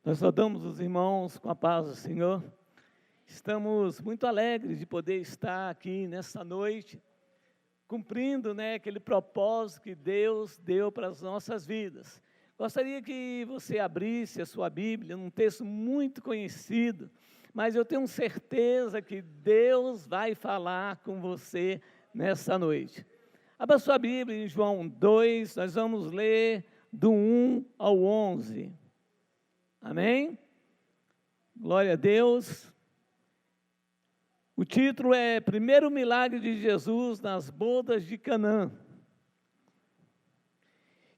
Nós saudamos os irmãos com a paz do Senhor. Estamos muito alegres de poder estar aqui nessa noite, cumprindo aquele propósito que Deus deu para as nossas vidas. Gostaria que você abrisse a sua Bíblia, num texto muito conhecido, mas eu tenho certeza que Deus vai falar com você nessa noite. Abra sua Bíblia em João 2, nós vamos ler do 1 ao 11. Amém? Glória a Deus. O título é Primeiro Milagre de Jesus nas bodas de Canaã.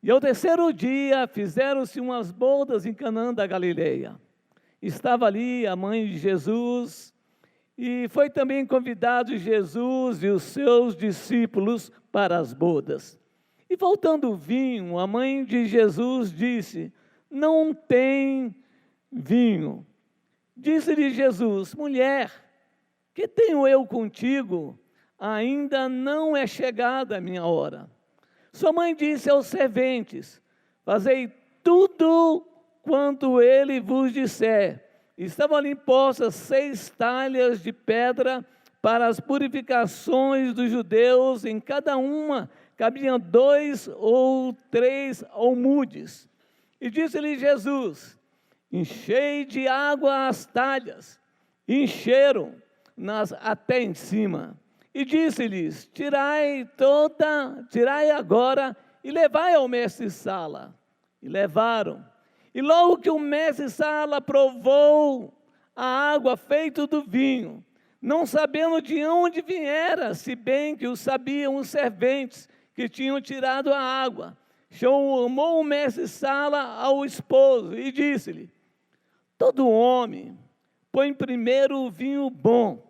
E ao terceiro dia fizeram-se umas bodas em Canaã da Galileia. Estava ali a mãe de Jesus, e foi também convidado Jesus e os seus discípulos para as bodas. E voltando o vinho, a mãe de Jesus disse: não tem vinho. Disse-lhe Jesus: mulher, que tenho eu contigo? Ainda não é chegada a minha hora. Sua mãe disse aos serventes: fazei tudo quanto ele vos disser. Estavam ali postas 6 talhas de pedra para as purificações dos judeus, em cada uma cabiam 2 ou 3 almudes. E disse-lhe Jesus: enchei de água as talhas. Encheram-nas até em cima. E disse-lhes: tirai agora e levai ao mestre-sala. E levaram. E logo que o mestre-sala provou a água feita do vinho, não sabendo de onde viera, se bem que o sabiam os serventes que tinham tirado a água, chamou o mestre-sala ao esposo e disse-lhe: todo homem põe primeiro o vinho bom,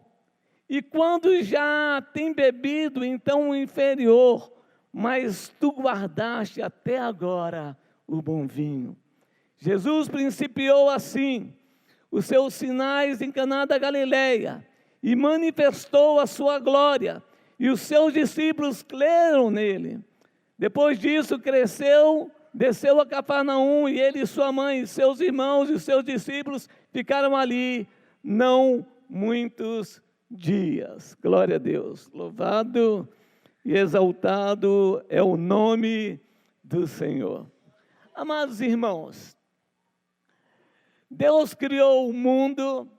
e quando já tem bebido, então o inferior, mas tu guardaste até agora o bom vinho. Jesus principiou assim os seus sinais em Caná da Galileia e manifestou a sua glória, e os seus discípulos creram nele. Depois disso desceu a Cafarnaum, e ele e sua mãe, seus irmãos e seus discípulos ficaram ali não muitos dias. Glória a Deus. Louvado e exaltado é o nome do Senhor. Amados irmãos, Deus criou o mundo,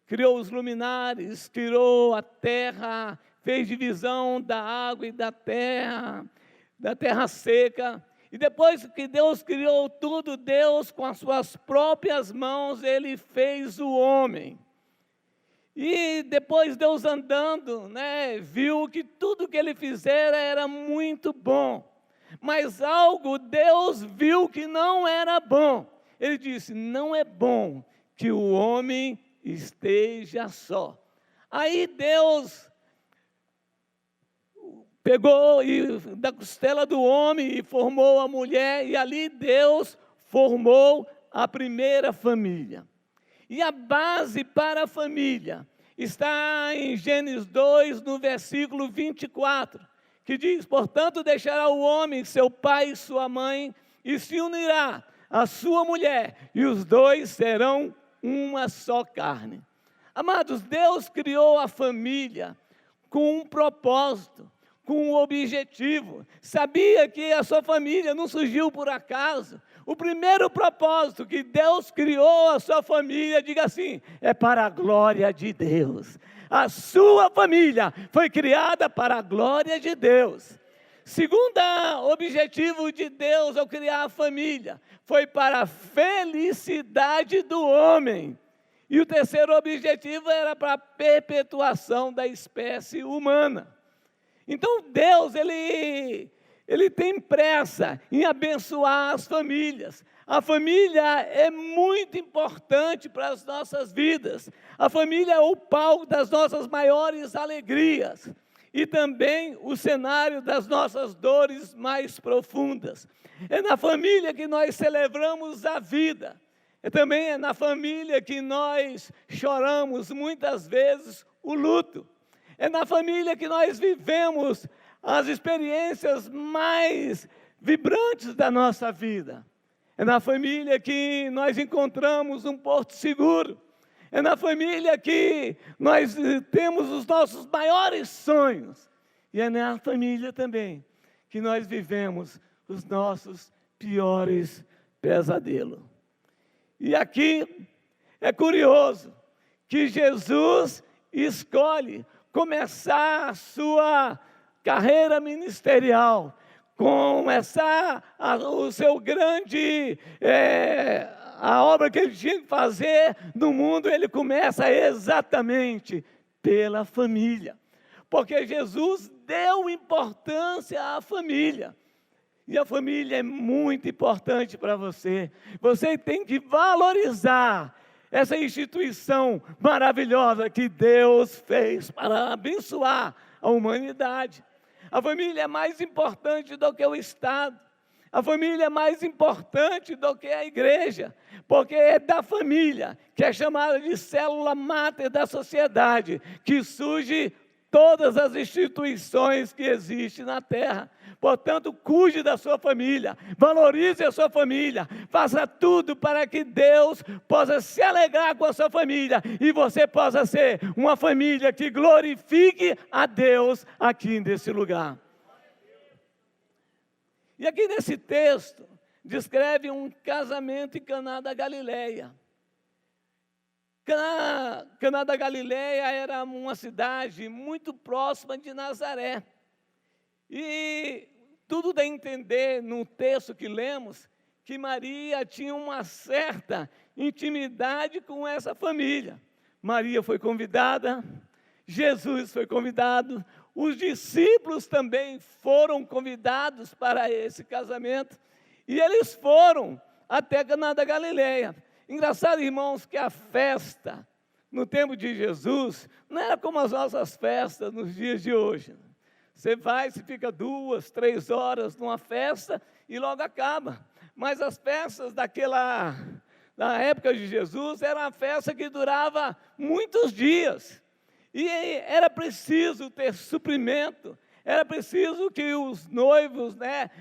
criou os luminares, criou a terra, fez divisão da água e da terra seca. E depois que Deus criou tudo, Deus, com as suas próprias mãos, Ele fez o homem. E depois Deus andando, viu que tudo que Ele fizera era muito bom. Mas algo Deus viu que não era bom. Ele disse: não é bom que o homem esteja só. Aí Deus pegou da costela do homem e formou a mulher, e ali Deus formou a primeira família. E a base para a família está em Gênesis 2, no versículo 24, que diz: portanto deixará o homem seu pai e sua mãe, e se unirá à sua mulher, e os dois serão uma só carne. Amados, Deus criou a família com um propósito, com um objetivo. Sabia que a sua família não surgiu por acaso. O primeiro propósito que Deus criou a sua família, diga assim, é para a glória de Deus. A sua família foi criada para a glória de Deus. Segundo objetivo de Deus ao criar a família, foi para a felicidade do homem. E o terceiro objetivo era para a perpetuação da espécie humana. Então Deus, Ele tem pressa em abençoar as famílias. A família é muito importante para as nossas vidas. A família é o palco das nossas maiores alegrias. E também o cenário das nossas dores mais profundas. É na família que nós celebramos a vida. Também é na família que nós choramos muitas vezes o luto. É na família que nós vivemos as experiências mais vibrantes da nossa vida. É na família que nós encontramos um porto seguro. É na família que nós temos os nossos maiores sonhos. E é na família também que nós vivemos os nossos piores pesadelos. E aqui é curioso que Jesus escolhe começar a sua carreira ministerial, começar o seu grande, a obra que ele tinha que fazer no mundo, ele começa exatamente pela família. Porque Jesus deu importância à família. E a família é muito importante para você. Você tem que valorizar essa instituição maravilhosa que Deus fez para abençoar a humanidade. A família é mais importante do que o Estado. A família é mais importante do que a igreja, porque é da família, que é chamada de célula máter da sociedade, que surge todas as instituições que existem na terra. Portanto, cuide da sua família, valorize a sua família, faça tudo para que Deus possa se alegrar com a sua família e você possa ser uma família que glorifique a Deus aqui nesse lugar. E aqui nesse texto, descreve um casamento em Caná da Galileia. Caná da Galileia era uma cidade muito próxima de Nazaré. E tudo dá a entender no texto que lemos, que Maria tinha uma certa intimidade com essa família. Maria foi convidada, Jesus foi convidado, os discípulos também foram convidados para esse casamento, e eles foram até Caná da Galileia. Engraçado, irmãos, que a festa no tempo de Jesus não era como as nossas festas nos dias de hoje. Você vai, você fica 2, 3 horas numa festa e logo acaba. Mas as festas da época de Jesus era uma festa que durava muitos dias. E era preciso ter suprimento, era preciso que os noivos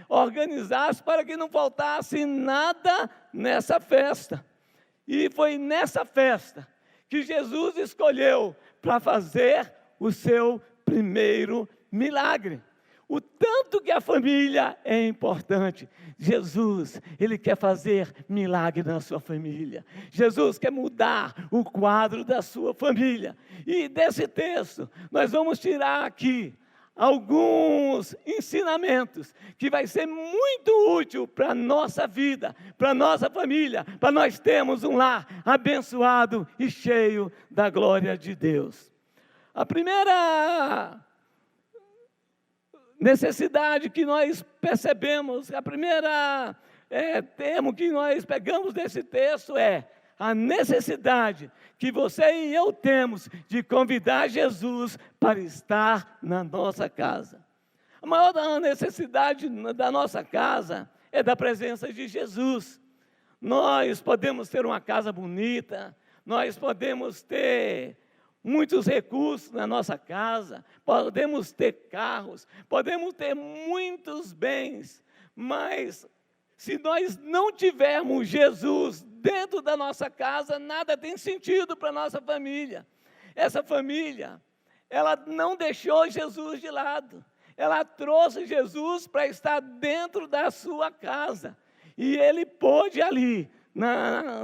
organizassem para que não faltasse nada nessa festa. E foi nessa festa que Jesus escolheu para fazer o seu primeiro milagre. O tanto que a família é importante. Jesus, Ele quer fazer milagre na sua família. Jesus quer mudar o quadro da sua família. E desse texto, nós vamos tirar aqui alguns ensinamentos que vai ser muito útil para a nossa vida, para a nossa família, para nós termos um lar abençoado e cheio da glória de Deus. A primeira necessidade que nós percebemos, a primeira termo que nós pegamos desse texto é a necessidade que você e eu temos de convidar Jesus para estar na nossa casa. A maior necessidade da nossa casa é da presença de Jesus. Nós podemos ter uma casa bonita, nós podemos ter muitos recursos na nossa casa, podemos ter carros, podemos ter muitos bens, mas se nós não tivermos Jesus dentro da nossa casa, nada tem sentido para a nossa família. Essa família, ela não deixou Jesus de lado, ela trouxe Jesus para estar dentro da sua casa, e ele pôde ali,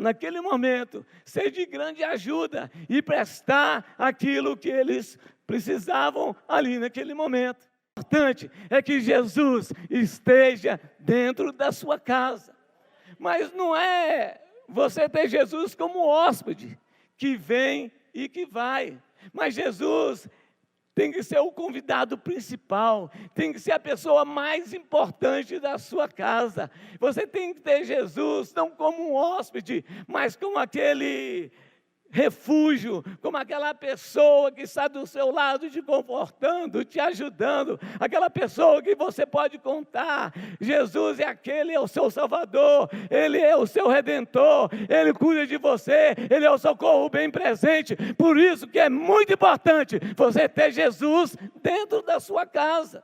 naquele momento, ser de grande ajuda e prestar aquilo que eles precisavam ali naquele momento. O importante é que Jesus esteja dentro da sua casa. Mas não é você ter Jesus como hóspede, que vem e que vai. Mas Jesus tem que ser o convidado principal, tem que ser a pessoa mais importante da sua casa. Você tem que ter Jesus não como um hóspede, mas como aquele refúgio, como aquela pessoa que está do seu lado te confortando, te ajudando, aquela pessoa que você pode contar. Jesus é o seu Salvador, Ele é o seu Redentor, Ele cuida de você, Ele é o socorro bem presente. Por isso que é muito importante você ter Jesus dentro da sua casa.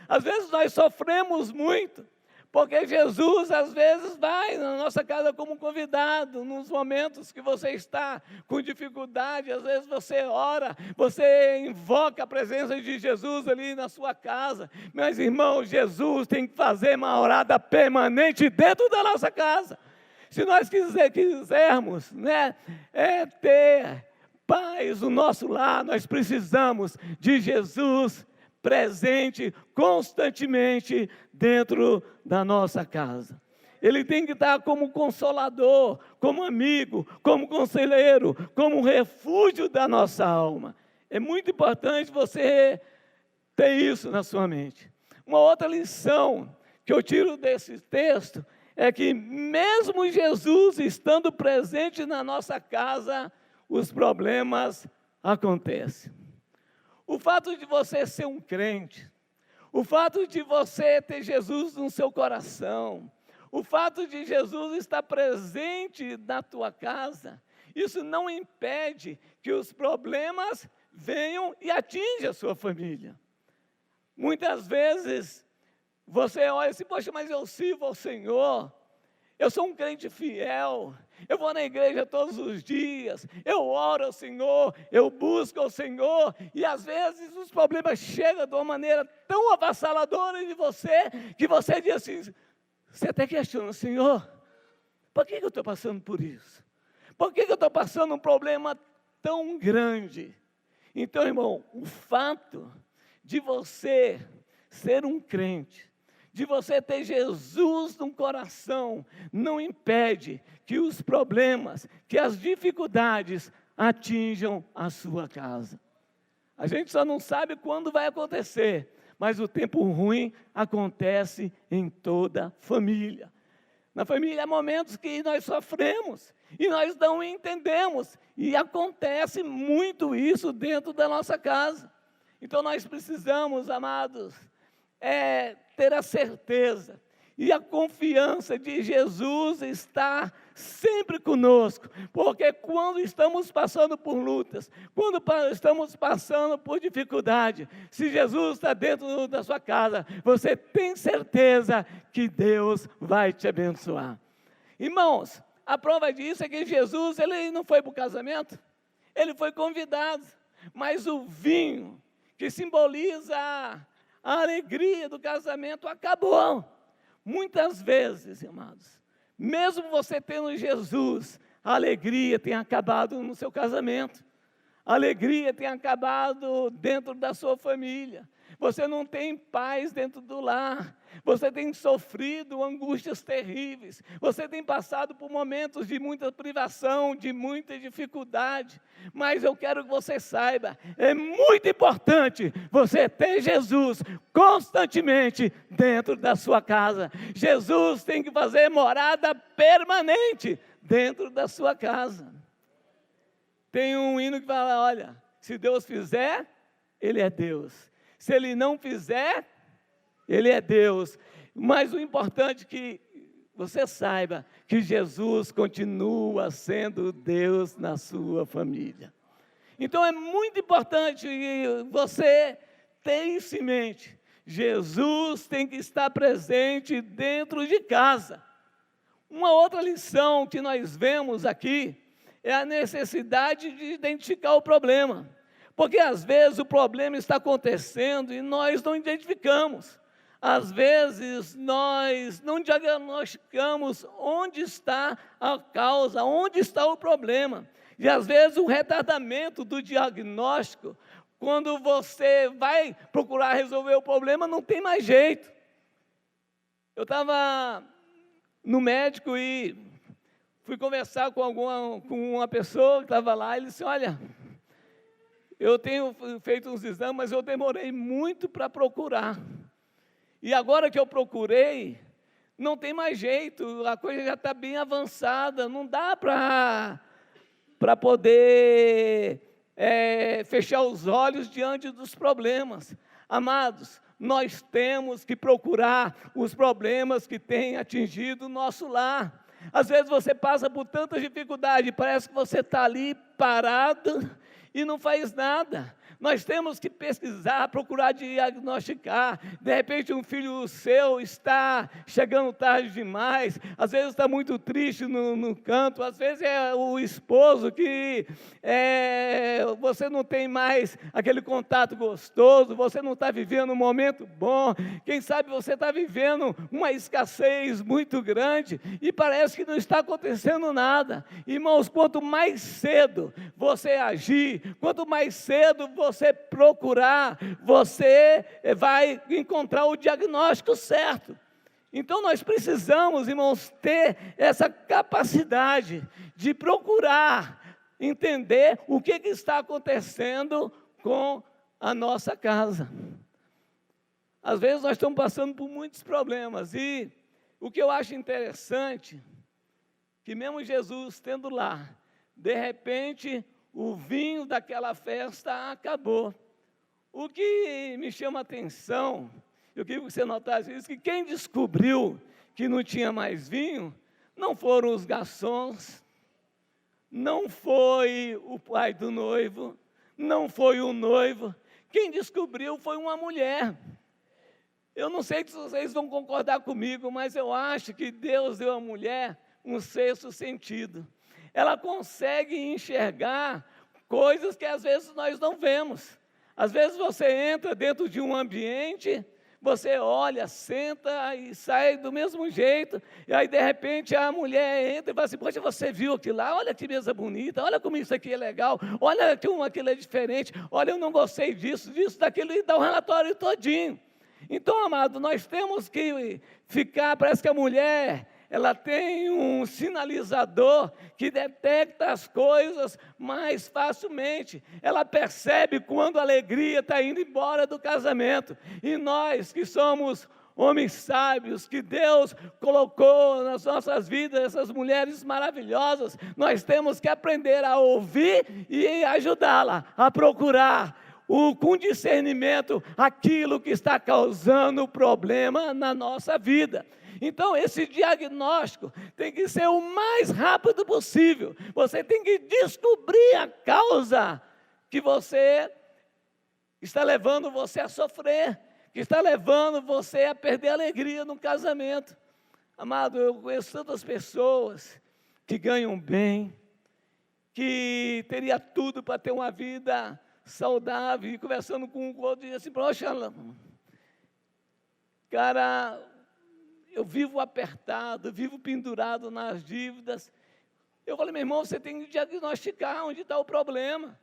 Às vezes nós sofremos muito, Porque Jesus, às vezes, vai na nossa casa como convidado, nos momentos que você está com dificuldade, às vezes você ora, você invoca a presença de Jesus ali na sua casa. Meus irmãos, Jesus tem que fazer uma morada permanente dentro da nossa casa. Se nós quisermos, né, ter paz no nosso lar, nós precisamos de Jesus presente constantemente dentro da nossa casa. Ele tem que estar como consolador, como amigo, como conselheiro, como refúgio da nossa alma. É muito importante você ter isso na sua mente. Uma outra lição que eu tiro desse texto é que mesmo Jesus estando presente na nossa casa, os problemas acontecem. O fato de você ser um crente, o fato de você ter Jesus no seu coração, o fato de Jesus estar presente na tua casa, isso não impede que os problemas venham e atinjam a sua família. Muitas vezes você olha assim, poxa, mas eu sirvo ao Senhor, eu sou um crente fiel, eu vou na igreja todos os dias, eu oro ao Senhor, eu busco ao Senhor, e às vezes os problemas chegam de uma maneira tão avassaladora de você, que você diz assim, você até questiona, Senhor, por que eu estou passando por isso? Por que eu estou passando um problema tão grande? Então, irmão, o fato de você ser um crente, de você ter Jesus no coração, não impede que os problemas, que as dificuldades atinjam a sua casa. A gente só não sabe quando vai acontecer, mas o tempo ruim acontece em toda família. Na família há momentos que nós sofremos e nós não entendemos, e acontece muito isso dentro da nossa casa. Então nós precisamos, amados, ter a certeza e a confiança de Jesus estar sempre conosco, porque quando estamos passando por lutas, quando estamos passando por dificuldade, se Jesus está dentro da sua casa, você tem certeza que Deus vai te abençoar. Irmãos, a prova disso é que Jesus, ele não foi para o casamento, ele foi convidado, mas o vinho, que simboliza a alegria do casamento, acabou. Muitas vezes, amados, mesmo você tendo Jesus, a alegria tem acabado no seu casamento, a alegria tem acabado dentro da sua família, você não tem paz dentro do lar, você tem sofrido angústias terríveis, você tem passado por momentos de muita privação, de muita dificuldade, mas eu quero que você saiba, é muito importante você ter Jesus constantemente dentro da sua casa. Jesus tem que fazer morada permanente dentro da sua casa. Tem um hino que fala, olha, se Deus fizer, Ele é Deus. Se Ele não fizer, Ele é Deus. Mas o importante é que você saiba que Jesus continua sendo Deus na sua família. Então é muito importante você ter isso em mente. Jesus tem que estar presente dentro de casa. Uma outra lição que nós vemos aqui é a necessidade de identificar o problema. Porque às vezes o problema está acontecendo e nós não identificamos. Às vezes nós não diagnosticamos onde está a causa, onde está o problema. E às vezes o retardamento do diagnóstico, quando você vai procurar resolver o problema, não tem mais jeito. Eu estava no médico e fui conversar com uma pessoa que estava lá, e ele disse, olha, eu tenho feito uns exames, mas eu demorei muito para procurar. E agora que eu procurei, não tem mais jeito, a coisa já está bem avançada, não dá para poder fechar os olhos diante dos problemas. Amados, nós temos que procurar os problemas que têm atingido o nosso lar. Às vezes você passa por tanta dificuldade, parece que você está ali parado e não faz nada. Nós temos que pesquisar, procurar diagnosticar. De repente um filho seu está chegando tarde demais, às vezes está muito triste no canto, às vezes é o esposo que você não tem mais aquele contato gostoso, você não está vivendo um momento bom, quem sabe você está vivendo uma escassez muito grande e parece que não está acontecendo nada. Irmãos, quanto mais cedo você agir, quanto mais cedo você procurar, você vai encontrar o diagnóstico certo. Então nós precisamos, irmãos, ter essa capacidade de procurar entender o que está acontecendo com a nossa casa. Às vezes nós estamos passando por muitos problemas e o que eu acho interessante, que mesmo Jesus tendo lá, de repente o vinho daquela festa acabou. O que me chama a atenção, eu queria que você notasse isso, que quem descobriu que não tinha mais vinho, não foram os garçons, não foi o pai do noivo, não foi o noivo, quem descobriu foi uma mulher. Eu não sei se vocês vão concordar comigo, mas eu acho que Deus deu à mulher um sexto sentido. Ela consegue enxergar coisas que às vezes nós não vemos. Às vezes você entra dentro de um ambiente, você olha, senta e sai do mesmo jeito, e aí de repente a mulher entra e fala assim: poxa, você viu aquilo lá? Olha que mesa bonita, olha como isso aqui é legal, olha como aquilo é diferente, olha, eu não gostei disso, daquilo, e dá um relatório todinho. Então, amado, nós temos que ficar, parece que a mulher, ela tem um sinalizador que detecta as coisas mais facilmente. Ela percebe quando a alegria está indo embora do casamento. E nós que somos homens sábios, que Deus colocou nas nossas vidas, essas mulheres maravilhosas, nós temos que aprender a ouvir e ajudá-la a procurar com discernimento aquilo que está causando problema na nossa vida. Então, esse diagnóstico tem que ser o mais rápido possível. Você tem que descobrir a causa que você está levando você a sofrer, que está levando você a perder a alegria no casamento. Amado, eu conheço tantas pessoas que ganham bem, que teria tudo para ter uma vida saudável, e conversando com o outro, dizia assim: poxa, cara, eu vivo apertado, vivo pendurado nas dívidas. Eu falei: meu irmão, você tem que diagnosticar onde está o problema.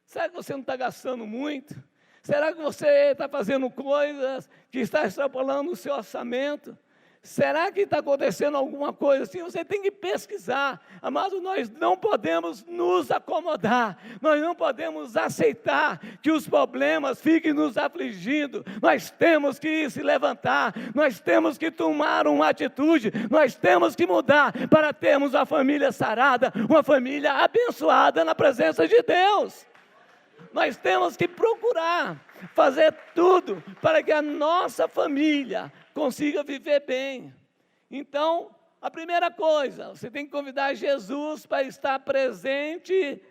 Será que você não está gastando muito? Será que você está fazendo coisas que está extrapolando o seu orçamento? Será que está acontecendo alguma coisa assim? Você tem que pesquisar. Amado, nós não podemos nos acomodar, nós não podemos aceitar que os problemas fiquem nos afligindo. Nós temos que se levantar, nós temos que tomar uma atitude, nós temos que mudar para termos uma família sarada, uma família abençoada na presença de Deus. Nós temos que procurar fazer tudo para que a nossa família consiga viver bem. Então, a primeira coisa, você tem que convidar Jesus para estar presente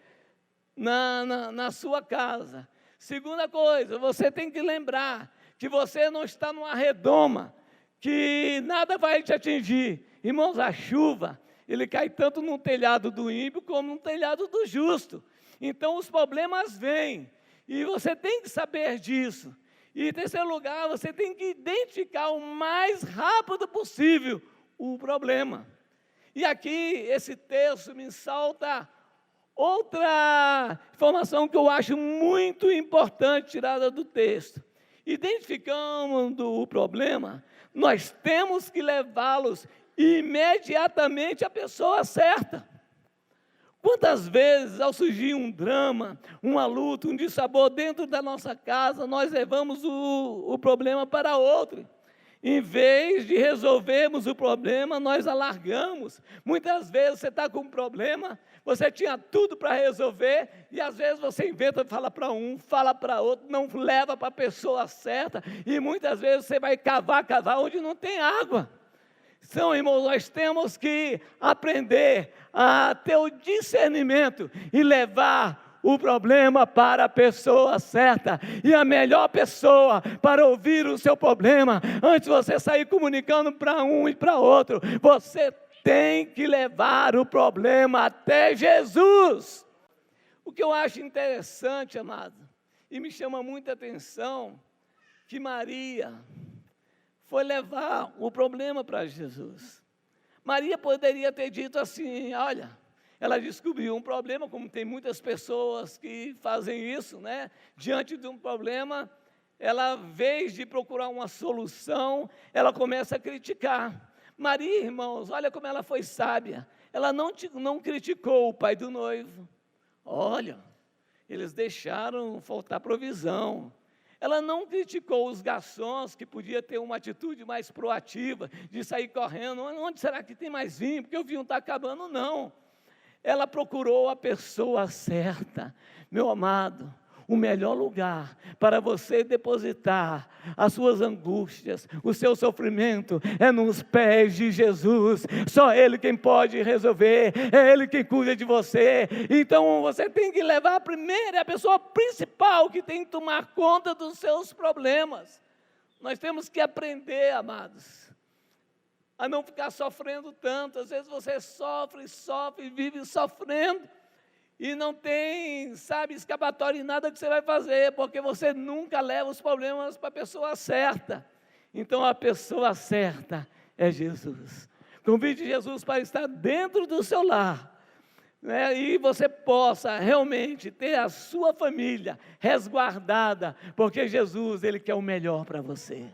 na sua casa. Segunda coisa, você tem que lembrar que você não está numa redoma, que nada vai te atingir. Irmãos, a chuva, ele cai tanto no telhado do ímpio como no telhado do justo. Então, os problemas vêm, e você tem que saber disso. E, em terceiro lugar, você tem que identificar o mais rápido possível o problema. E aqui, esse texto me salta outra informação que eu acho muito importante tirada do texto. Identificando o problema, nós temos que levá-los imediatamente à pessoa certa. Quantas vezes, ao surgir um drama, uma luta, um dissabor dentro da nossa casa, nós levamos o problema para outro. Em vez de resolvermos o problema, nós alargamos. Muitas vezes você está com um problema, você tinha tudo para resolver, e às vezes você inventa, fala para um, fala para outro, não leva para a pessoa certa, e muitas vezes você vai cavar onde não tem água. Então, irmãos, nós temos que aprender a ter o discernimento e levar o problema para a pessoa certa. E a melhor pessoa para ouvir o seu problema, antes de você sair comunicando para um e para outro, você tem que levar o problema até Jesus. O que eu acho interessante, amado, e me chama muita atenção, que Maria foi levar o problema para Jesus. Maria poderia ter dito assim, olha, ela descobriu um problema, como tem muitas pessoas que fazem isso, né? Diante de um problema, ela, em vez de procurar uma solução, ela começa a criticar. Maria, irmãos, olha como ela foi sábia. Ela não criticou o pai do noivo. Olha, eles deixaram faltar provisão. Ela não criticou os garçons, que podia ter uma atitude mais proativa, de sair correndo. Onde será que tem mais vinho? Porque o vinho está acabando, não. Ela procurou a pessoa certa. Meu amado, o melhor lugar para você depositar as suas angústias, o seu sofrimento, é nos pés de Jesus. Só Ele quem pode resolver, é Ele quem cuida de você. Então você tem que levar primeiro, é a pessoa principal que tem que tomar conta dos seus problemas. Nós temos que aprender, amados, a não ficar sofrendo tanto. Às vezes você sofre, vive sofrendo, e não tem, escapatória em nada que você vai fazer, porque você nunca leva os problemas para a pessoa certa. Então a pessoa certa é Jesus. Convide Jesus para estar dentro do seu lar, né? E você possa realmente ter a sua família resguardada, porque Jesus, Ele quer o melhor para você.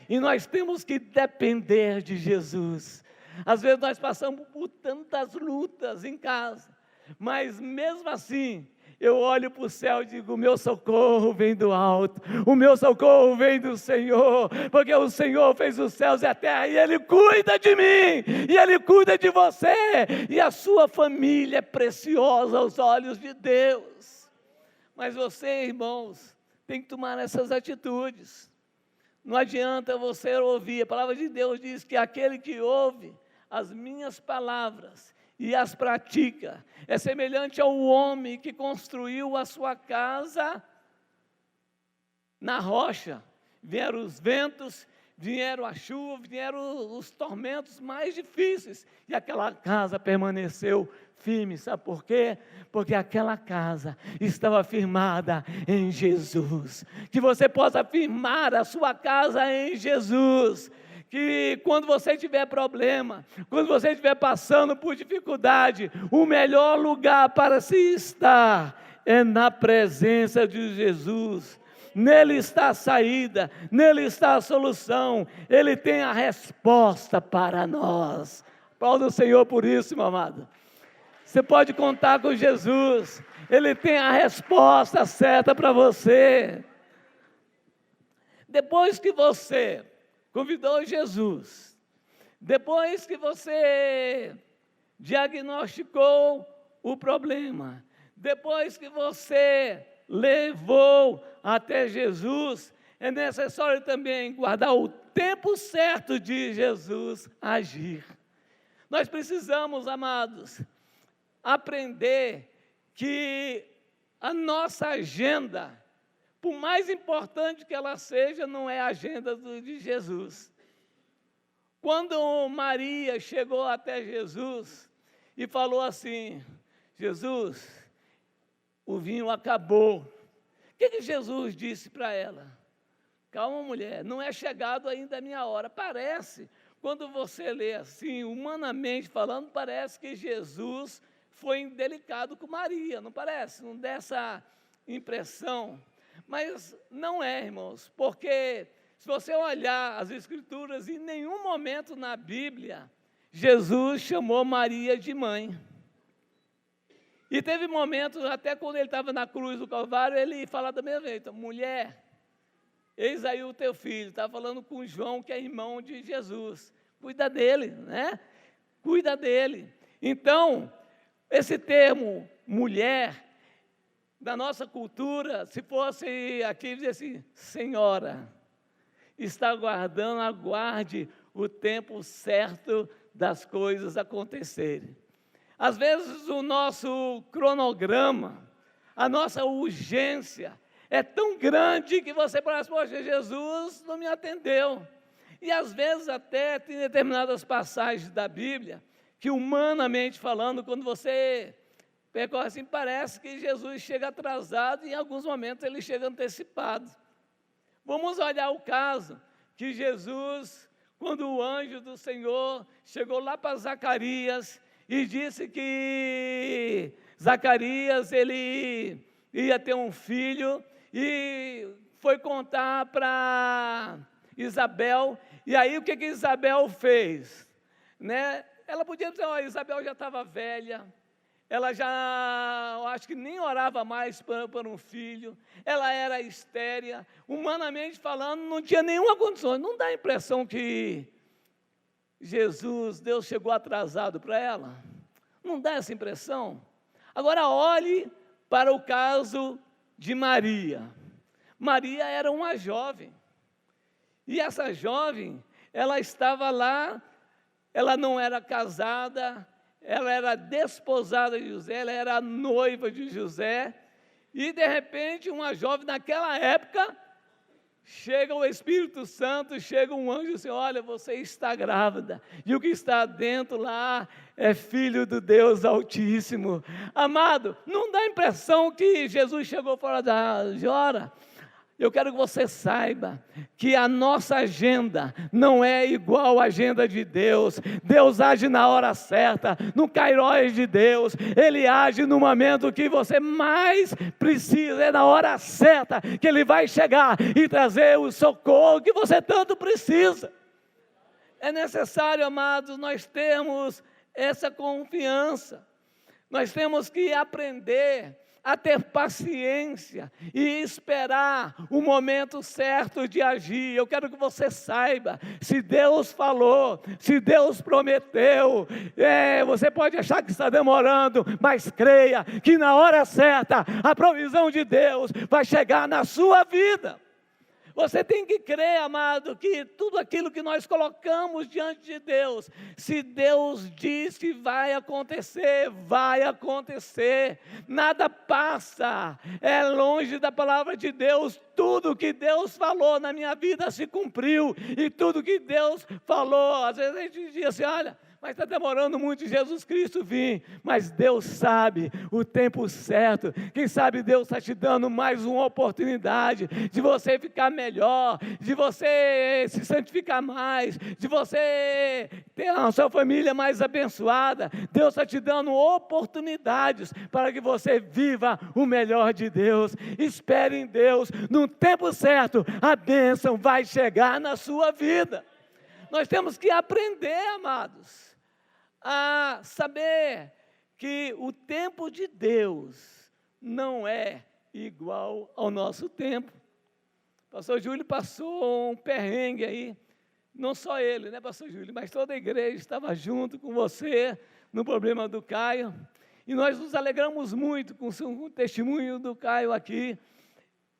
E nós temos que depender de Jesus. Às vezes nós passamos por tantas lutas em casa, mas mesmo assim, eu olho para o céu e digo, o meu socorro vem do alto, o meu socorro vem do Senhor, porque o Senhor fez os céus e a terra, e Ele cuida de mim, e Ele cuida de você, e a sua família é preciosa aos olhos de Deus. Mas você, irmãos, tem que tomar essas atitudes. Não adianta você ouvir, a palavra de Deus diz que aquele que ouve as minhas palavras e as pratica é semelhante ao homem que construiu a sua casa na rocha. Vieram os ventos, vieram a chuva, vieram os tormentos mais difíceis, e aquela casa permaneceu firme. Sabe por quê? Porque aquela casa estava firmada em Jesus. Que você possa firmar a sua casa em Jesus. Que quando você tiver problema, quando você estiver passando por dificuldade, o melhor lugar para se estar é na presença de Jesus. Nele está a saída, nele está a solução, Ele tem a resposta para nós. Aplauda o Senhor por isso, meu amado. Você pode contar com Jesus, Ele tem a resposta certa para você. Depois que você convidou Jesus, depois que você diagnosticou o problema, depois que você levou até Jesus, é necessário também guardar o tempo certo de Jesus agir. Nós precisamos, amados, aprender que a nossa agenda, por mais importante que ela seja, não é a agenda de Jesus. Quando Maria chegou até Jesus e falou assim, Jesus, o vinho acabou. O que Jesus disse para ela? Calma, mulher, não é chegado ainda a minha hora. Parece, quando você lê assim, humanamente falando, parece que Jesus foi indelicado com Maria, não parece? Não dá essa impressão? Mas não é, irmãos, porque se você olhar as Escrituras, em nenhum momento na Bíblia, Jesus chamou Maria de mãe. E teve momentos, até quando ele estava na cruz do Calvário, ele falava da mesma vez, mulher, eis aí o teu filho. Estava falando com João, que é irmão de Jesus. Cuida dele, né? Cuida dele. Então, esse termo, mulher, da nossa cultura, se fosse aqui, dizer assim, senhora, está aguardando, aguarde o tempo certo das coisas acontecerem. Às vezes o nosso cronograma, a nossa urgência é tão grande que você parece, poxa, Jesus não me atendeu. E às vezes até tem determinadas passagens da Bíblia, que humanamente falando, quando você percorre assim, parece que Jesus chega atrasado e em alguns momentos ele chega antecipado. Vamos olhar o caso que Jesus, quando o anjo do Senhor chegou lá para Zacarias e disse que Zacarias ele ia ter um filho e foi contar para Isabel. E aí o que Isabel fez? Né? Ela podia dizer, Isabel já estava velha, ela já, eu acho que nem orava mais para um filho, ela era estéria, humanamente falando, não tinha nenhuma condição. Não dá a impressão que Deus chegou atrasado para ela? Não dá essa impressão? Agora olhe para o caso de Maria. Maria era uma jovem, e essa jovem, ela estava lá, ela não era casada, ela era desposada de José, ela era noiva de José, e de repente uma jovem naquela época, chega o Espírito Santo, chega um anjo e diz, olha, você está grávida, e o que está dentro lá é filho do Deus Altíssimo. Amado, não dá a impressão que Jesus chegou fora da hora? Eu quero que você saiba que a nossa agenda não é igual à agenda de Deus. Deus age na hora certa, no kairós de Deus. Ele age no momento que você mais precisa, é na hora certa que Ele vai chegar e trazer o socorro que você tanto precisa. É necessário, amados, nós termos essa confiança. Nós temos que aprender a ter paciência e esperar o momento certo de agir. Eu quero que você saiba, se Deus falou, se Deus prometeu, você pode achar que está demorando, mas creia que na hora certa, a provisão de Deus vai chegar na sua vida. Você tem que crer, amado, que tudo aquilo que nós colocamos diante de Deus, se Deus diz que vai acontecer, vai acontecer. Nada passa, é longe da palavra de Deus. Tudo que Deus falou na minha vida se cumpriu, e tudo que Deus falou, às vezes a gente diz assim, olha, mas está demorando muito Jesus Cristo vir, mas Deus sabe o tempo certo. Quem sabe Deus está te dando mais uma oportunidade de você ficar melhor, de você se santificar mais, de você ter a sua família mais abençoada. Deus está te dando oportunidades para que você viva o melhor de Deus. Espere em Deus, no tempo certo a bênção vai chegar na sua vida. Nós temos que aprender, amados, a saber que o tempo de Deus não é igual ao nosso tempo. O pastor Júlio passou um perrengue aí, não só ele, né, pastor Júlio, mas toda a igreja estava junto com você no problema do Caio, e nós nos alegramos muito com o testemunho do Caio aqui,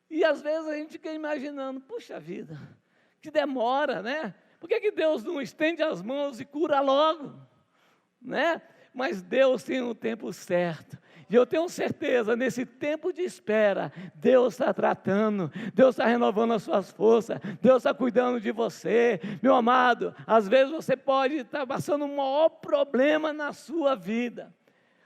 e às vezes a gente fica imaginando, puxa vida, que demora, né? Por que Deus não estende as mãos e cura logo? Né? Mas Deus tem o tempo certo, e eu tenho certeza, nesse tempo de espera, Deus está tratando, Deus está renovando as suas forças, Deus está cuidando de você. Meu amado, às vezes você pode estar passando um maior problema na sua vida,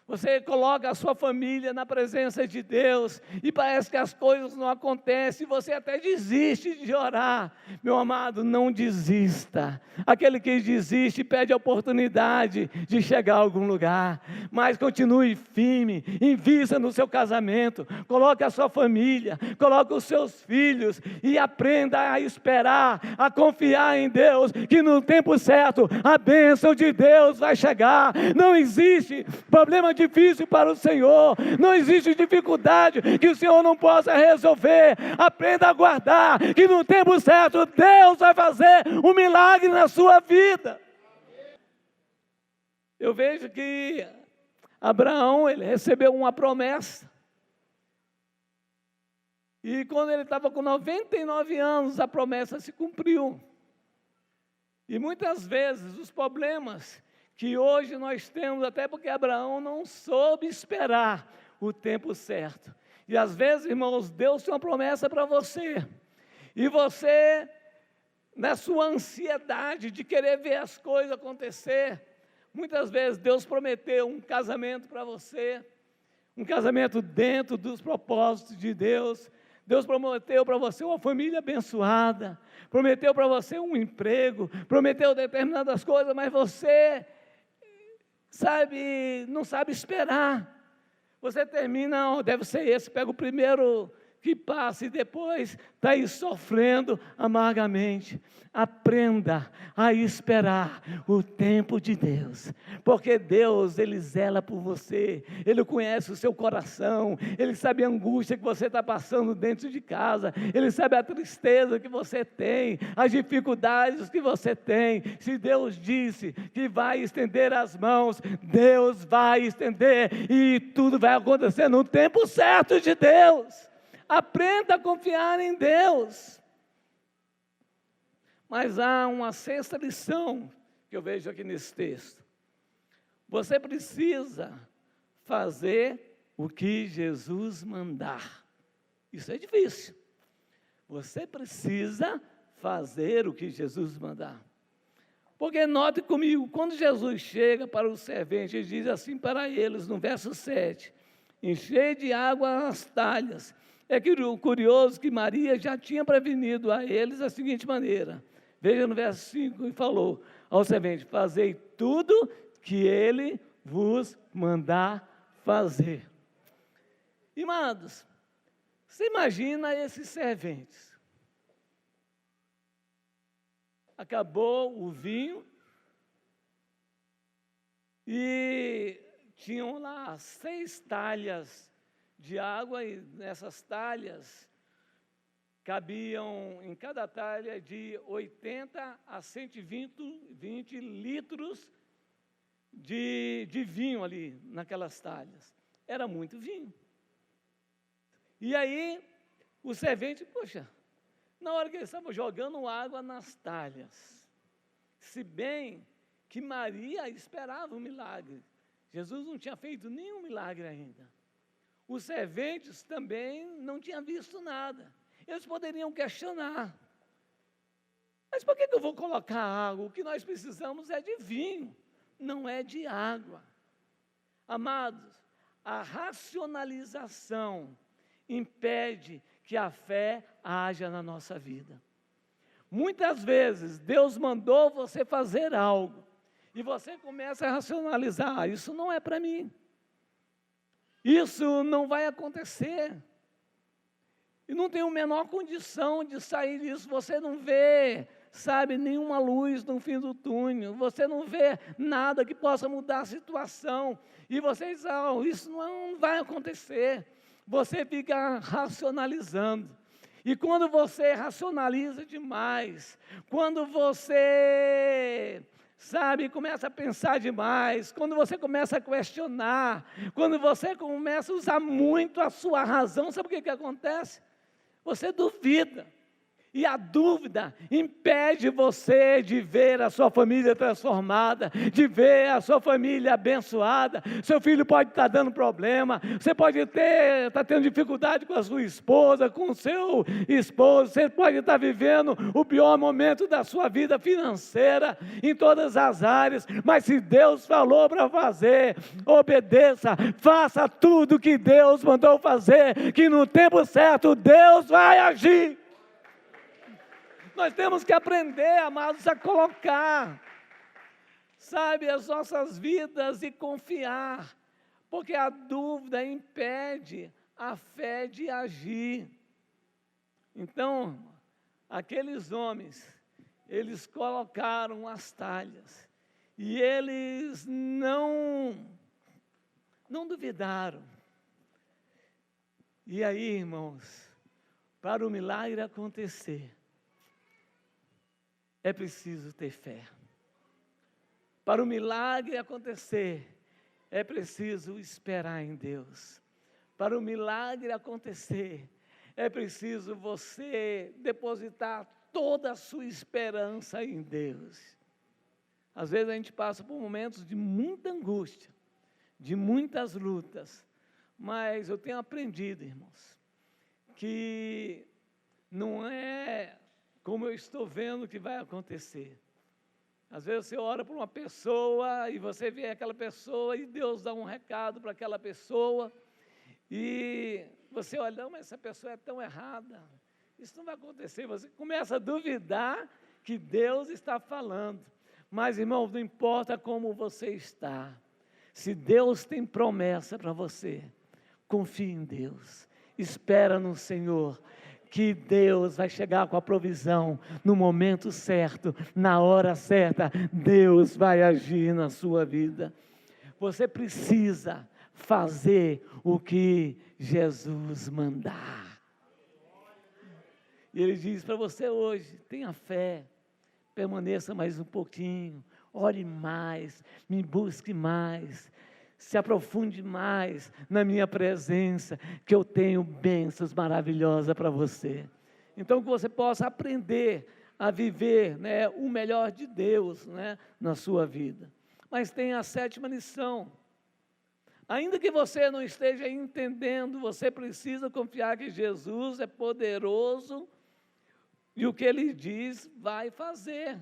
você coloca a sua família na presença de Deus, e parece que as coisas não acontecem, você até desiste de orar. Meu amado, não desista. Aquele que desiste pede a oportunidade de chegar a algum lugar, mas continue firme, invista no seu casamento, coloque a sua família, coloque os seus filhos, e aprenda a esperar, a confiar em Deus, que no tempo certo, a bênção de Deus vai chegar. Não existe problema difícil para o Senhor, não existe dificuldade que o Senhor não possa resolver. Aprenda a aguardar, que no tempo certo Deus vai fazer um milagre na sua vida. Eu vejo que Abraão, ele recebeu uma promessa, e quando ele estava com 99 anos, a promessa se cumpriu. E muitas vezes os problemas que hoje nós temos, até porque Abraão não soube esperar o tempo certo. E às vezes, irmãos, Deus tem uma promessa para você. E você, na sua ansiedade de querer ver as coisas acontecer, muitas vezes Deus prometeu um casamento para você, um casamento dentro dos propósitos de Deus. Deus prometeu para você uma família abençoada, prometeu para você um emprego, prometeu determinadas coisas, mas você, não sabe esperar. Você termina, deve ser esse, pega o primeiro que passa e depois está aí sofrendo amargamente. Aprenda a esperar o tempo de Deus, porque Deus, Ele zela por você, Ele conhece o seu coração, Ele sabe a angústia que você está passando dentro de casa, Ele sabe a tristeza que você tem, as dificuldades que você tem. Se Deus disse que vai estender as mãos, Deus vai estender e tudo vai acontecer no tempo certo de Deus. Aprenda a confiar em Deus. Mas há uma sexta lição que eu vejo aqui nesse texto. Você precisa fazer o que Jesus mandar. Isso é difícil. Você precisa fazer o que Jesus mandar. Porque note comigo, quando Jesus chega para os serventes, ele diz assim para eles, no verso 7, enchei de água as talhas. É curioso que Maria já tinha prevenido a eles da seguinte maneira. Veja no verso 5, e falou ao servente, fazei tudo que ele vos mandar fazer. Amados, você imagina esses serventes. Acabou o vinho e tinham lá 6 talhas de água, e nessas talhas cabiam em cada talha de 80 a 120 litros de vinho ali naquelas talhas. Era muito vinho. E aí o servente, poxa, na hora que eles estavam jogando água nas talhas, se bem que Maria esperava um milagre, Jesus não tinha feito nenhum milagre ainda. Os serventes também não tinham visto nada. Eles poderiam questionar. Mas por que eu vou colocar água? O que nós precisamos é de vinho, não é de água. Amados, a racionalização impede que a fé haja na nossa vida. Muitas vezes Deus mandou você fazer algo e você começa a racionalizar, isso não é para mim. Isso não vai acontecer. E não tem a menor condição de sair disso. Você não vê, nenhuma luz no fim do túnel. Você não vê nada que possa mudar a situação. E você diz, isso não vai acontecer. Você fica racionalizando. E quando você racionaliza demais, quando você começa a pensar demais, quando você começa a questionar, quando você começa a usar muito a sua razão, sabe o que acontece? Você duvida. E a dúvida impede você de ver a sua família transformada, de ver a sua família abençoada. Seu filho pode estar dando problema, você pode estar tendo dificuldade com a sua esposa, com o seu esposo, você pode estar vivendo o pior momento da sua vida financeira, em todas as áreas, mas se Deus falou para fazer, obedeça, faça tudo que Deus mandou fazer, que no tempo certo Deus vai agir. Nós temos que aprender, amados, a colocar, as nossas vidas e confiar, porque a dúvida impede a fé de agir. Então, aqueles homens, eles colocaram as talhas, e eles não duvidaram. E aí, irmãos, para o milagre acontecer, é preciso ter fé. Para o milagre acontecer, é preciso esperar em Deus. Para o milagre acontecer, é preciso você depositar toda a sua esperança em Deus. Às vezes a gente passa por momentos de muita angústia, de muitas lutas, Mas eu tenho aprendido, irmãos, que não é como eu estou vendo que vai acontecer. Às vezes você ora por uma pessoa e você vê aquela pessoa e Deus dá um recado para aquela pessoa e você olha, não, mas essa pessoa é tão errada, isso não vai acontecer. Você começa a duvidar que Deus está falando. Mas, irmão, não importa como você está, se Deus tem promessa para você, confie em Deus, espera no Senhor, que Deus vai chegar com a provisão no momento certo, na hora certa, Deus vai agir na sua vida. Você precisa fazer o que Jesus mandar. E Ele diz para você hoje, tenha fé, permaneça mais um pouquinho, ore mais, me busque mais, se aprofunde mais na minha presença, que eu tenho bênçãos maravilhosas para você. Então, que você possa aprender a viver, né, o melhor de Deus, né, na sua vida. Mas tem a 7ª lição. Ainda que você não esteja entendendo, você precisa confiar que Jesus é poderoso e o que Ele diz vai fazer.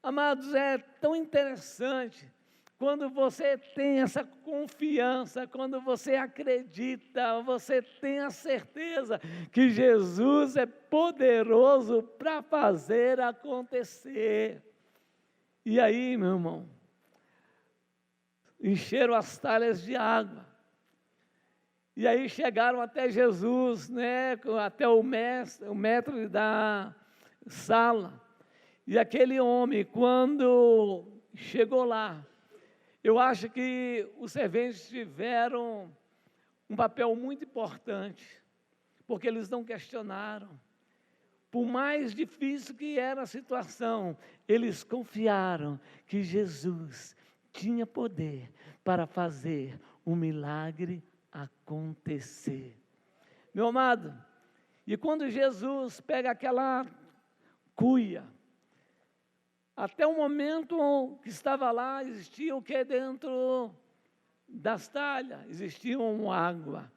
Amados, é tão interessante quando você tem essa confiança, quando você acredita, você tem a certeza que Jesus é poderoso para fazer acontecer. E aí, meu irmão, encheram as talhas de água. E aí chegaram até Jesus, né, até o mestre da sala. E aquele homem, quando chegou lá, eu acho que os serventes tiveram um papel muito importante, porque eles não questionaram. Por mais difícil que era a situação, eles confiaram que Jesus tinha poder para fazer um milagre acontecer. Meu amado, e quando Jesus pega aquela cuia, até o momento que estava lá, existia o que dentro das talhas? Existia uma água.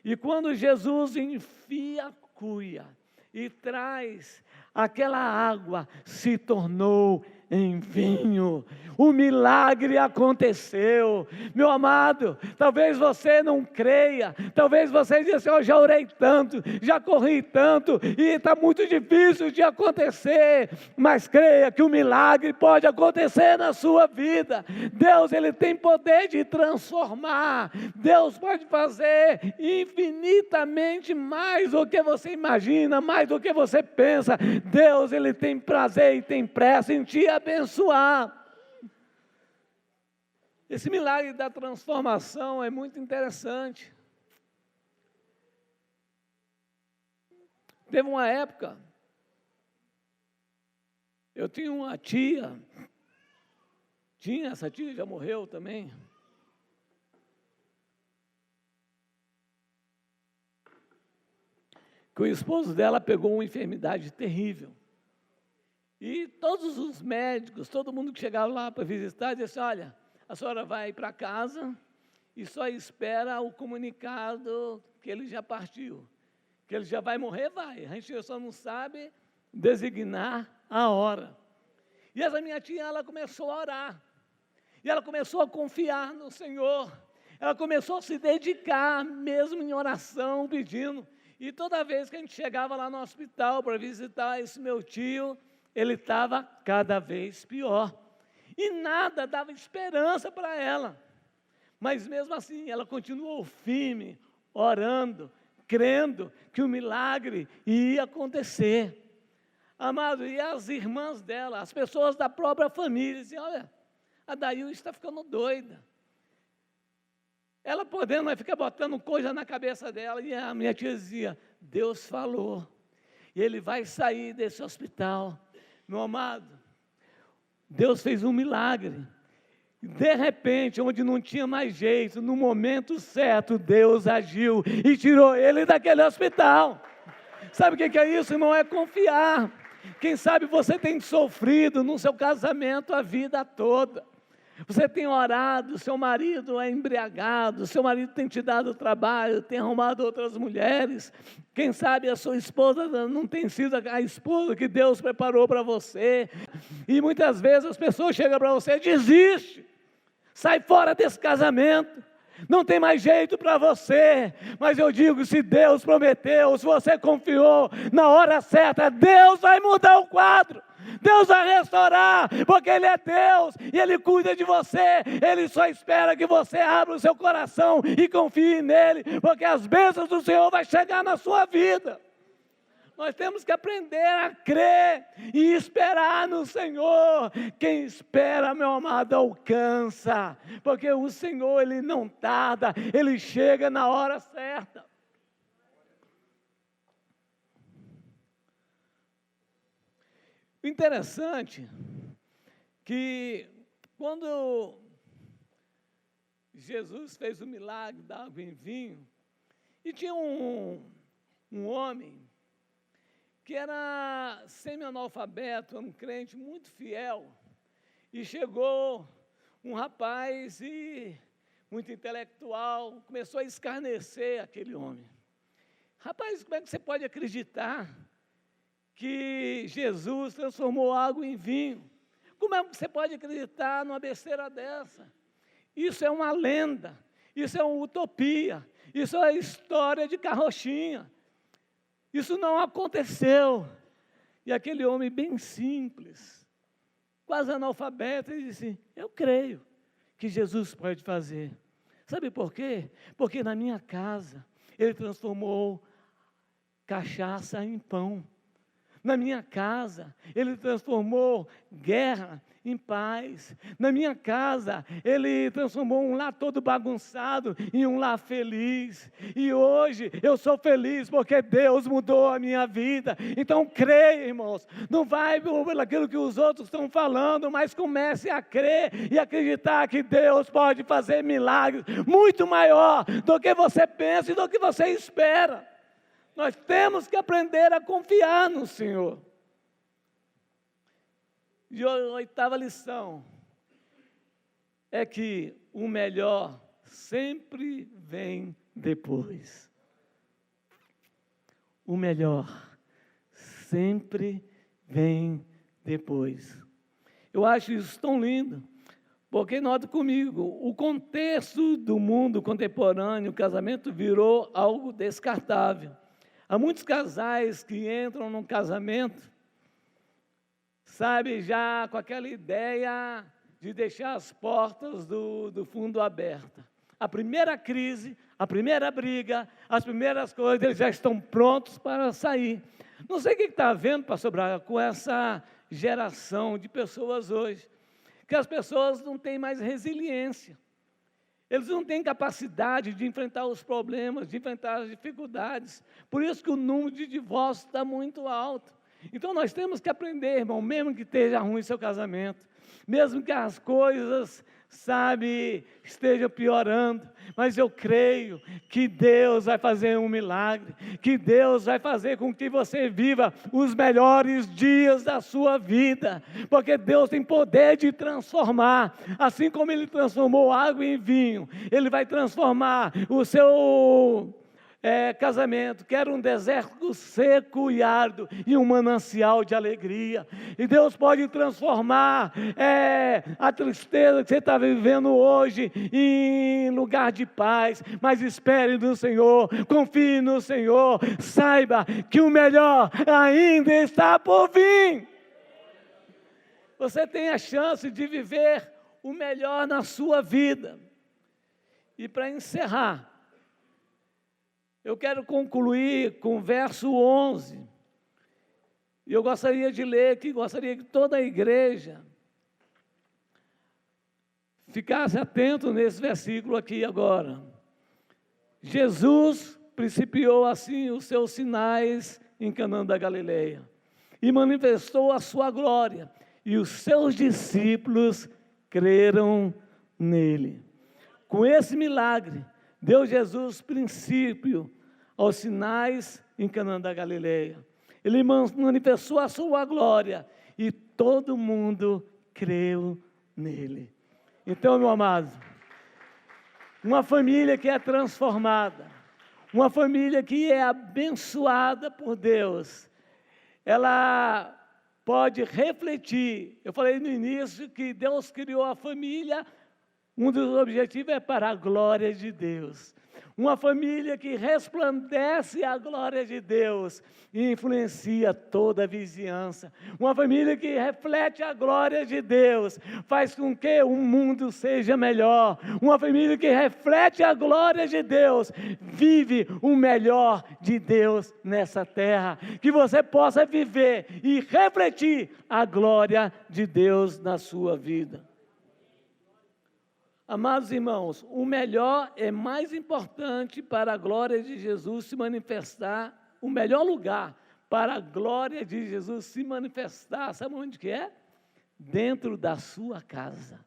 E quando Jesus enfia a cuia e traz, aquela água se tornou em vinho. O milagre aconteceu. Meu amado, talvez você não creia, talvez você diga assim, eu já orei tanto, já corri tanto, e está muito difícil de acontecer, mas creia que o milagre pode acontecer na sua vida. Deus, Ele tem poder de transformar, Deus pode fazer infinitamente mais do que você imagina, mais do que você pensa. Deus, Ele tem prazer e tem pressa em te abençoar. Esse milagre da transformação é muito interessante. Teve uma época, eu tinha uma tia, essa tia já morreu também. Que o esposo dela pegou uma enfermidade terrível. E todos os médicos, todo mundo que chegava lá para visitar, disse, olha, a senhora vai para casa e só espera o comunicado que ele já partiu. Que ele já vai morrer, vai. A gente só não sabe designar a hora. E essa minha tia, ela começou a orar. E ela começou a confiar no Senhor. Ela começou a se dedicar, mesmo em oração, pedindo. E toda vez que a gente chegava lá no hospital para visitar esse meu tio, ele estava cada vez pior. E nada dava esperança para ela. Mas mesmo assim, ela continuou firme, orando, crendo que o milagre ia acontecer. Amado, e as irmãs dela, as pessoas da própria família, diziam, olha, a Dail está ficando doida. Ela podendo ficar botando coisa na cabeça dela, e a minha tia dizia, Deus falou, e ele vai sair desse hospital. Meu amado, Deus fez um milagre. De repente, onde não tinha mais jeito, no momento certo, Deus agiu e tirou ele daquele hospital. Sabe o que é isso, irmão? É confiar. Quem sabe você tem sofrido no seu casamento a vida toda. Você tem orado, seu marido é embriagado, seu marido tem te dado trabalho, tem arrumado outras mulheres. Quem sabe a sua esposa não tem sido a esposa que Deus preparou para você. E muitas vezes as pessoas chegam para você e desiste. Sai fora desse casamento. Não tem mais jeito para você. Mas eu digo, se Deus prometeu, se você confiou, na hora certa, Deus vai mudar o quadro. Deus vai restaurar, porque Ele é Deus, e Ele cuida de você. Ele só espera que você abra o seu coração e confie nele, porque as bênçãos do Senhor vão chegar na sua vida. Nós temos que aprender a crer e esperar no Senhor. Quem espera, meu amado, alcança, porque o Senhor, Ele não tarda, Ele chega na hora certa. O interessante que quando Jesus fez o milagre da água em vinho, e tinha um homem que era semi-analfabeto, um crente muito fiel, e chegou um rapaz muito intelectual, começou a escarnecer aquele homem. Rapaz, como é que você pode acreditar que Jesus transformou água em vinho? Como é que você pode acreditar numa besteira dessa? Isso é uma lenda, isso é uma utopia, isso é história de carrochinha. Isso não aconteceu. E aquele homem bem simples, quase analfabeto, ele disse: eu creio que Jesus pode fazer. Sabe por quê? Porque na minha casa Ele transformou cachaça em pão. Na minha casa, Ele transformou guerra em paz. Na minha casa, Ele transformou um lar todo bagunçado em um lar feliz. E hoje eu sou feliz porque Deus mudou a minha vida. Então creia, irmãos. Não vai pelo aquilo que os outros estão falando, mas comece a crer e acreditar que Deus pode fazer milagres muito maior do que você pensa e do que você espera. Nós temos que aprender a confiar no Senhor. E a oitava lição é que o melhor sempre vem depois. O melhor sempre vem depois. Eu acho isso tão lindo, porque nota comigo, o contexto do mundo contemporâneo, o casamento virou algo descartável. Há muitos casais que entram num casamento, sabe, já com aquela ideia de deixar as portas do fundo abertas. A primeira crise, a primeira briga, as primeiras coisas, eles já estão prontos para sair. Não sei o que está havendo, pastor Braga, com essa geração de pessoas hoje, que as pessoas não têm mais resiliência. Eles não têm capacidade de enfrentar os problemas, de enfrentar as dificuldades. Por isso que o número de divórcios está muito alto. Então nós temos que aprender, irmão, mesmo que esteja ruim seu casamento, mesmo que as coisas, sabe, estejam piorando, mas eu creio que Deus vai fazer um milagre, que Deus vai fazer com que você viva os melhores dias da sua vida, porque Deus tem poder de transformar, assim como Ele transformou água em vinho, Ele vai transformar o seu casamento, que era um deserto seco e árido, e um manancial de alegria. E Deus pode transformar a tristeza que você está vivendo hoje em lugar de paz. Mas espere no Senhor, confie no Senhor, saiba que o melhor ainda está por vir. Você tem a chance de viver o melhor na sua vida. E para encerrar, eu quero concluir com o verso 11. E eu gostaria de ler aqui, gostaria que toda a igreja ficasse atento nesse versículo aqui agora. Jesus principiou assim os seus sinais em Canaã da Galileia e manifestou a sua glória, e os seus discípulos creram nele. Com esse milagre, deu Jesus princípio aos sinais em Canaã da Galileia. Ele manifestou a sua glória e todo mundo creu nele. Então, meu amado, uma família que é transformada, uma família que é abençoada por Deus, ela pode refletir. Eu falei no início que Deus criou a família, um dos objetivos é para a glória de Deus. Uma família que resplandece a glória de Deus e influencia toda a vizinhança. Uma família que reflete a glória de Deus, faz com que o mundo seja melhor. Uma família que reflete a glória de Deus, vive o melhor de Deus nessa terra. Que você possa viver e refletir a glória de Deus na sua vida. Amados irmãos, o melhor é mais importante para a glória de Jesus se manifestar, o melhor lugar para a glória de Jesus se manifestar, sabe onde que é? Dentro da sua casa.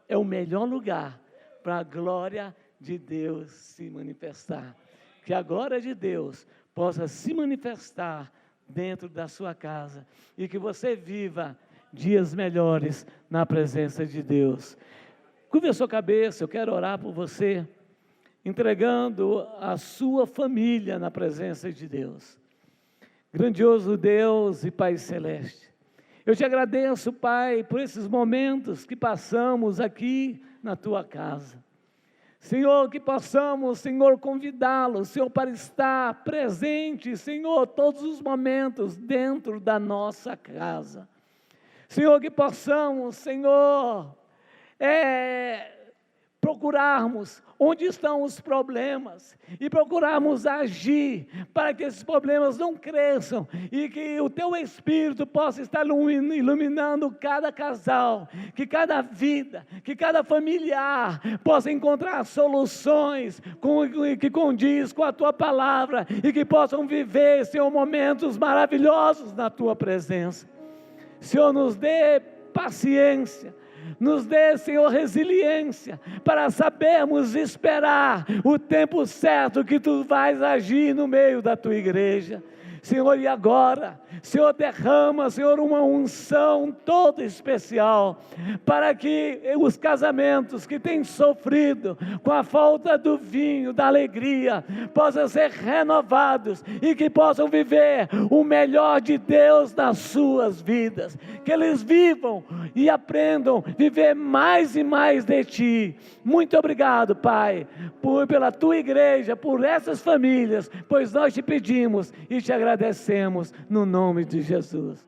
É o melhor lugar para a glória de Deus se manifestar. Que a glória de Deus possa se manifestar dentro da sua casa e que você viva dias melhores na presença de Deus. Curva a sua cabeça, eu quero orar por você, entregando a sua família na presença de Deus. Grandioso Deus e Pai Celeste, eu te agradeço, Pai, por esses momentos que passamos aqui na tua casa. Senhor, que possamos, Senhor, convidá-los, Senhor, para estar presente, Senhor, todos os momentos dentro da nossa casa. Senhor, que possamos, Senhor, procurarmos onde estão os problemas e procurarmos agir para que esses problemas não cresçam e que o teu Espírito possa estar iluminando cada casal, que cada vida, que cada familiar possa encontrar soluções que condiz com a tua palavra e que possam viver, Senhor, momentos maravilhosos na tua presença. Senhor, nos dê paciência, nos dê, Senhor, resiliência, para sabermos esperar o tempo certo que Tu vais agir no meio da Tua igreja. Senhor, e agora, Senhor, derrama, Senhor, uma unção toda especial, para que os casamentos que têm sofrido com a falta do vinho, da alegria, possam ser renovados e que possam viver o melhor de Deus nas suas vidas, que eles vivam e aprendam a viver mais e mais de Ti. Muito obrigado, Pai, pela Tua igreja, por essas famílias, pois nós te pedimos e te agradecemos no nome de Jesus.